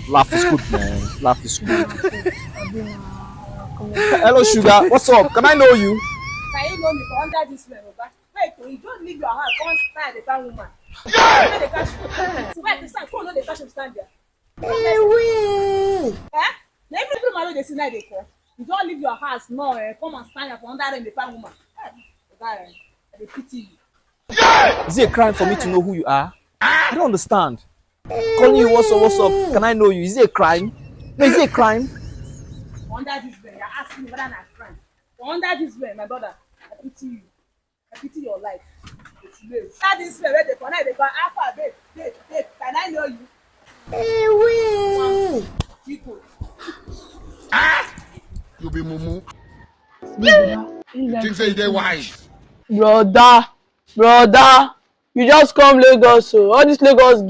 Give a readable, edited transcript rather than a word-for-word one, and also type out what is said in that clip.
Laugh is good, man. Laugh is good. Hello, Hello. sugar. What's up? Can I know you? Can you know me for under this man, Oga? Wait, oh, you don't leave your house, come stand the farm woman. Where they catch you? So where to stand? Come on, they catch you stand there. Eh? Na every man wey dey see now dey call. You don't leave your house, no, come and stand there for under them the farm woman. Oga, I dey pity you. Is it a crime for me to know who you are? I don't understand. Calling you, what's up, what's up? Can I know you? Is it a crime? No, is it a crime? For under this man, you're asking me whether na crime. For under this man, my brother, I pity you. I pity your life. It's late. Under this man wey dey for now dey call Alpha, babe, can I know you? People. You be mumu. Brother, Think say you dey wise. brother, you just come Lagos, so all these Lagos girls